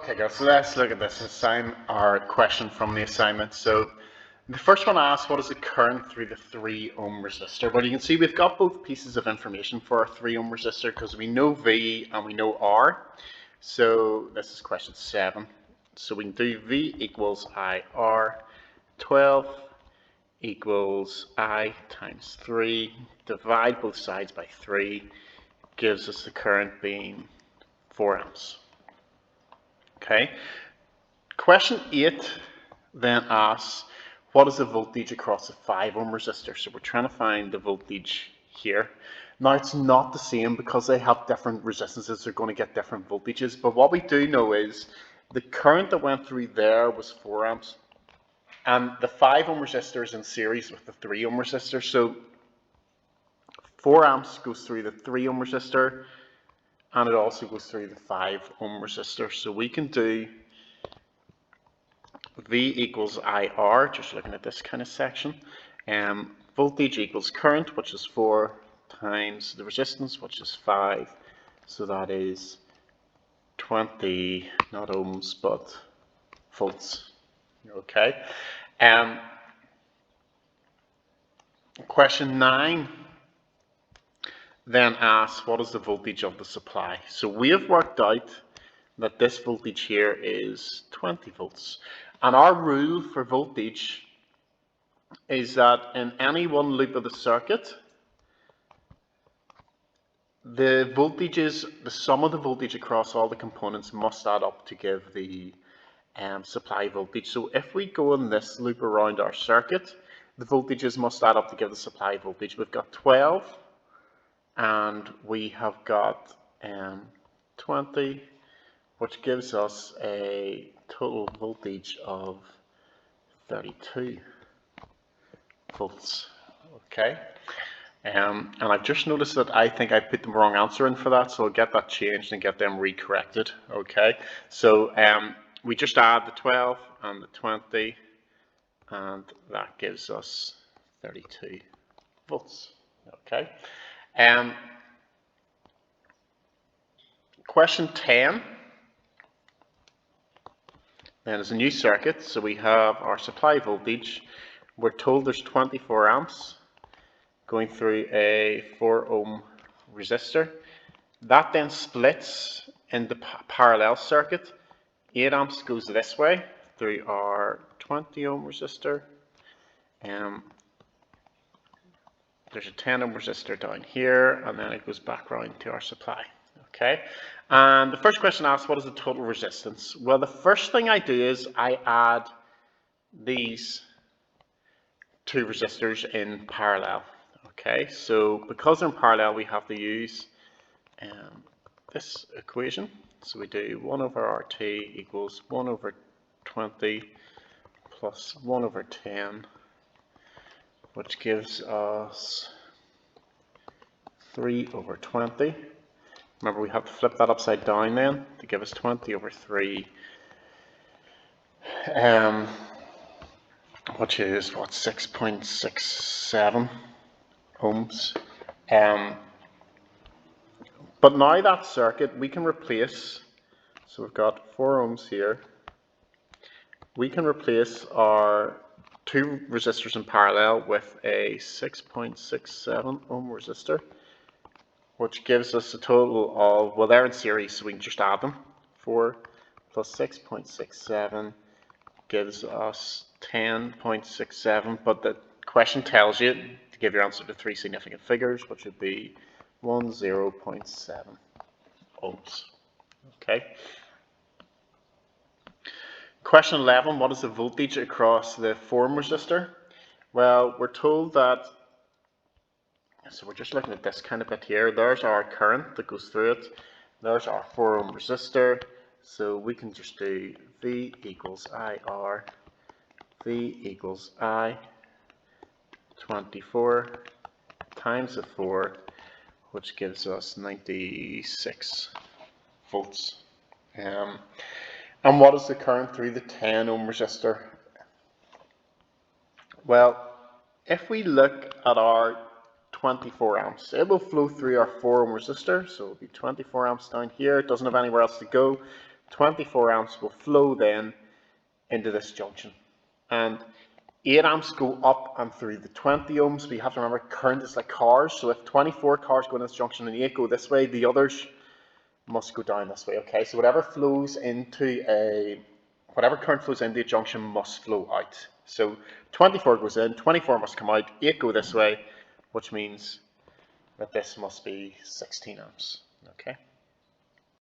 Okay guys, so let's look at this our question from the assignment. So the first one asks, what is the current through the 3 ohm resistor? Well, you can see we've got both pieces of information for our 3 ohm resistor because we know V and we know R. So this is question 7. So we can do V equals IR, 12 equals I times 3, divide both sides by 3, gives us the current being 4 amps. Okay. Question 8 then asks, what is the voltage across a 5 ohm resistor? So we're trying to find the voltage here. Now it's not the same because they have different resistances, they're going to get different voltages, but what we do know is the current that went through there was 4 amps, and the 5 ohm resistor is in series with the 3 ohm resistor, so 4 amps goes through the 3 ohm resistor, and it also goes through the 5 ohm resistor. So we can do V equals IR, just looking at this kind of section. Voltage equals current, which is 4, times the resistance, which is 5. So that is 20, not ohms, but volts. Okay. Question 9 then asks, what is the voltage of the supply? So we have worked out that this voltage here is 20 volts. And our rule for voltage is that in any one loop of the circuit, the voltages, the sum of the voltage across all the components must add up to give the supply voltage. So if we go in this loop around our circuit, the voltages must add up to give the supply voltage. We've got 12 and we have got 20, which gives us a total voltage of 32 volts. Okay. And I've just noticed that I think I put the wrong answer in for that, so I'll get that changed and get them recorrected. Okay. So we just add the 12 and the 20, and that gives us 32 volts. Okay. Question 10. Then is a new circuit, so we have our supply voltage. We're told there's 24 amps going through a 4 ohm resistor. That then splits in the parallel circuit. 8 amps goes this way through our 20 ohm resistor. There's a 10 ohm resistor down here, and then it goes back round to our supply. Okay, and the first question asks, what is the total resistance? Well, the first thing I do is I add these 2 resistors in parallel. Okay, so because they're in parallel, we have to use this equation. So we do 1 over RT equals 1 over 20 plus 1 over 10, which gives us 3 over 20. Remember, we have to flip that upside down then to give us 20 over 3, which is what, 6.67 ohms. But now that circuit we can replace, so we've got 4 ohms here, we can replace our 2 resistors in parallel with a 6.67 ohm resistor, which gives us a total of, well, they're in series, so we can just add them. 4 plus 6.67 gives us 10.67, but the question tells you to give your answer to 3 significant figures, which would be 10.7 ohms. Okay. Question 11, what is the voltage across the 4 ohm resistor? Well, we're told that, so we're just looking at this kind of bit here. There's our current that goes through it. There's our 4 ohm resistor. So we can just do V equals IR, V equals I, 24 times the 4, which gives us 96 volts. And what is the current through the 10 ohm resistor? Well, if we look at our 24 amps, it will flow through our 4 ohm resistor, so it'll be 24 amps down here. It doesn't have anywhere else to go. 24 amps will flow then into this junction. And 8 amps go up and through the 20 ohms, but you have to remember current is like cars, so if 24 cars go in this junction and 8 go this way, the others must go down this way, okay? So whatever current flows into a junction must flow out. So 24 goes in, 24 must come out, 8 go this way, which means that this must be 16 amps, okay?